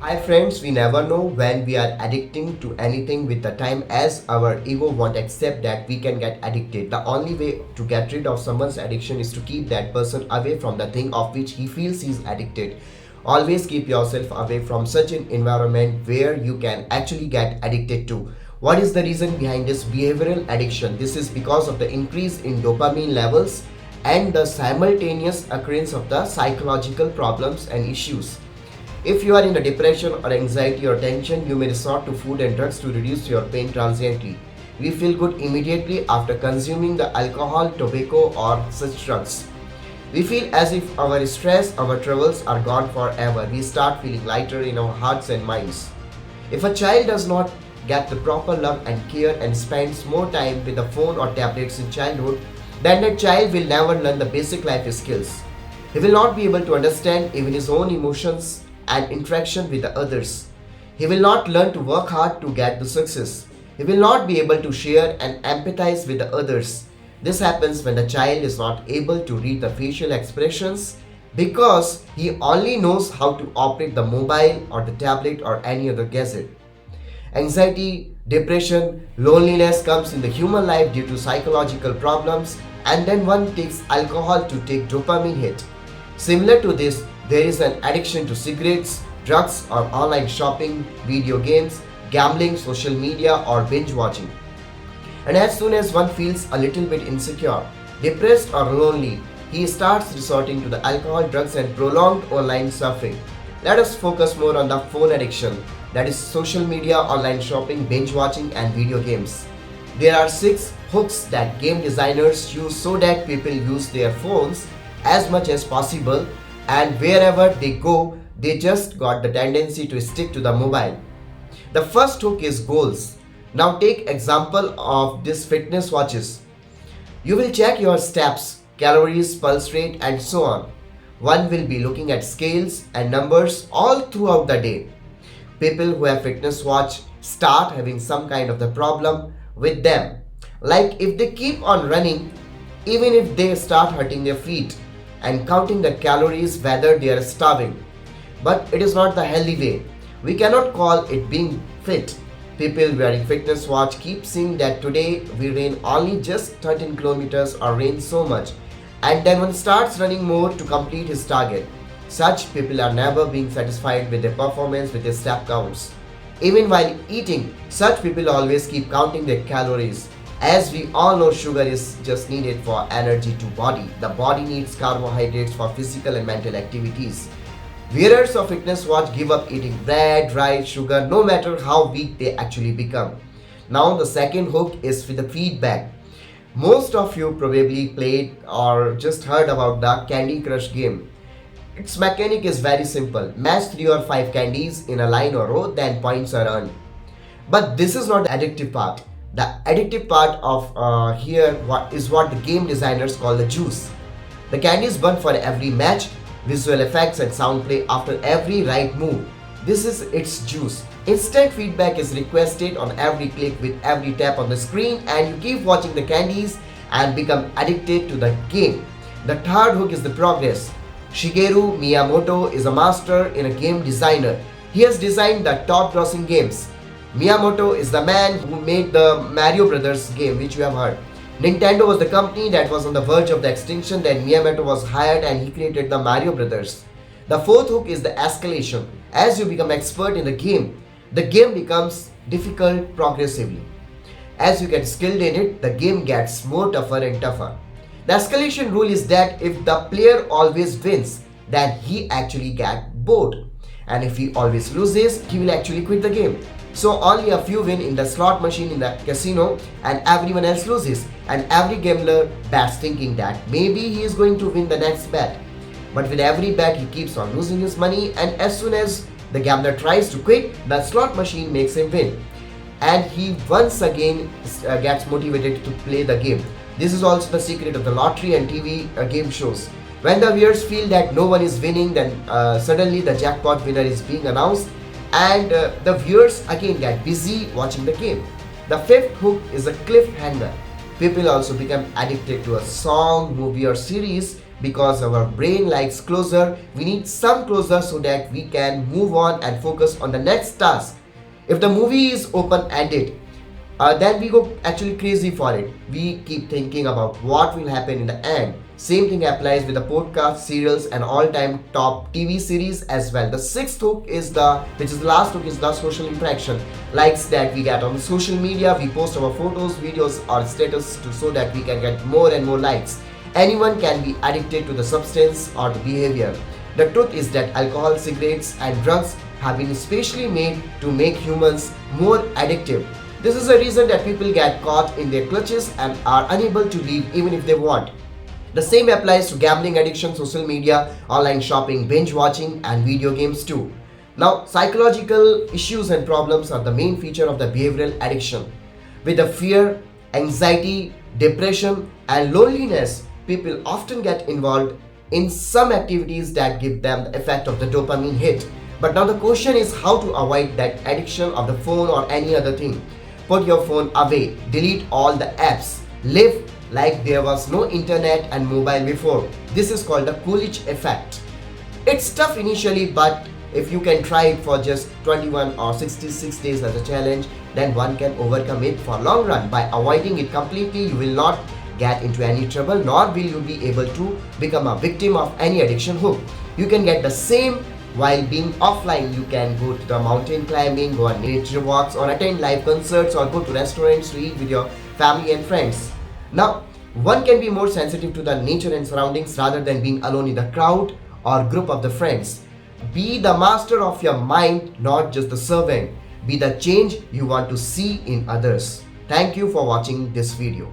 Hi friends, we never know when we are addicting to anything with the time as our ego won't accept that we can get addicted. The only way to get rid of someone's addiction is to keep that person away from the thing of which he feels he's addicted. Always keep yourself away from such an environment where you can actually get addicted to. What is the reason behind this behavioral addiction? This is because of the increase in dopamine levels and the simultaneous occurrence of the psychological problems and issues. If you are in a depression or anxiety or tension, you may resort to food and drugs to reduce your pain transiently. We feel good immediately after consuming the alcohol, tobacco, or such drugs. We feel as if our stress, our troubles are gone forever. We start feeling lighter in our hearts and minds. If a child does not get the proper love and care and spends more time with the phone or tablets in childhood, then that child will never learn the basic life skills. He will not be able to understand even his own emotions and interaction with the others. He will not learn to work hard to get the success. He will not be able to share and empathize with the others. This happens when the child is not able to read the facial expressions because he only knows how to operate the mobile or the tablet or any other gadget. Anxiety, depression, loneliness comes in the human life due to psychological problems, and then one takes alcohol to take dopamine hit. Similar to this, there is an addiction to cigarettes, drugs or online shopping, video games, gambling, social media or binge watching. And as soon as one feels a little bit insecure, depressed or lonely, he starts resorting to the alcohol, drugs and prolonged online suffering. Let us focus more on the phone addiction, that is social media, online shopping, binge watching and video games. There are 6 hooks that game designers use so that people use their phones as much as possible, and wherever they go, they just got the tendency to stick to the mobile. The first hook is goals. Now take example of this fitness watches. You will check your steps, calories, pulse rate and so on. One will be looking at scales and numbers all throughout the day. People who have fitness watch start having some kind of the problem with them. Like if they keep on running, even if they start hurting their feet, and counting the calories whether they are starving. But it is not the healthy way. We cannot call it being fit. People wearing fitness watch keep saying that today we ran only just 13 kilometers or ran so much, and then one starts running more to complete his target. Such people are never being satisfied with their performance with their step counts. Even while eating, such people always keep counting their calories. As we all know, sugar is just needed for energy to body. The body needs carbohydrates for physical and mental activities. Wearers of fitness watch give up eating bread, rice, sugar, no matter how weak they actually become. Now the second hook is with the feedback. Most of you probably played or just heard about the Candy Crush game. Its mechanic is very simple. Match 3 or 5 candies in a line or row, then points are earned. But this is not the addictive part. The addictive part of here is what the game designers call the juice. The candy is burnt for every match, visual effects and sound play after every right move. This is its juice. Instant feedback is requested on every click with every tap on the screen, and you keep watching the candies and become addicted to the game. The third hook is the progress. Shigeru Miyamoto is a master in a game designer. He has designed the top grossing games. Miyamoto is the man who made the Mario Brothers game, which you have heard. Nintendo was the company that was on the verge of the extinction. Then Miyamoto was hired and he created the Mario Brothers. The fourth hook is the escalation. As you become expert in the game becomes difficult progressively. As you get skilled in it, the game gets more tougher and tougher. The escalation rule is that if the player always wins, then he actually gets bored. And if he always loses, he will actually quit the game. So only a few win in the slot machine in the casino and everyone else loses. And every gambler bets thinking that maybe he is going to win the next bet. But with every bet he keeps on losing his money, and as soon as the gambler tries to quit, the slot machine makes him win. And he once again gets motivated to play the game. This is also the secret of the lottery and TV game shows. When the viewers feel that no one is winning, then suddenly the jackpot winner is being announced, and the viewers again get busy watching the game. The fifth hook is a cliffhanger. People also become addicted to a song, movie or series because our brain likes closure. We need some closure so that we can move on and focus on the next task. If the movie is open ended, then we go actually crazy for it. We keep thinking about what will happen in the end. Same thing applies with the podcast, serials, and all-time top TV series as well. The sixth hook is which is the last hook, is the social interaction. Likes that we get on social media, we post our photos, videos, or status so that we can get more and more likes. Anyone can be addicted to the substance or the behavior. The truth is that alcohol, cigarettes, and drugs have been specially made to make humans more addictive. This is the reason that people get caught in their clutches and are unable to leave even if they want. The same applies to gambling addiction, social media, online shopping, binge watching, and video games too. Now, psychological issues and problems are the main feature of the behavioral addiction. With the fear, anxiety, depression, and loneliness, people often get involved in some activities that give them the effect of the dopamine hit. But now the question is how to avoid that addiction of the phone or any other thing. Put your phone away, delete all the apps, live like there was no internet and mobile before. This is called the Coolidge effect. It's tough initially, but if you can try it for just 21 or 66 days as a challenge, then one can overcome it for long run. By avoiding it completely, you will not get into any trouble, nor will you be able to become a victim of any addiction hook. You can get the same while being offline. You can go to the mountain climbing, go on nature walks, or attend live concerts, or go to restaurants to eat with your family and friends. Now, one can be more sensitive to the nature and surroundings rather than being alone in the crowd or group of the friends. Be the master of your mind, not just the servant. Be the change you want to see in others. Thank you for watching this video.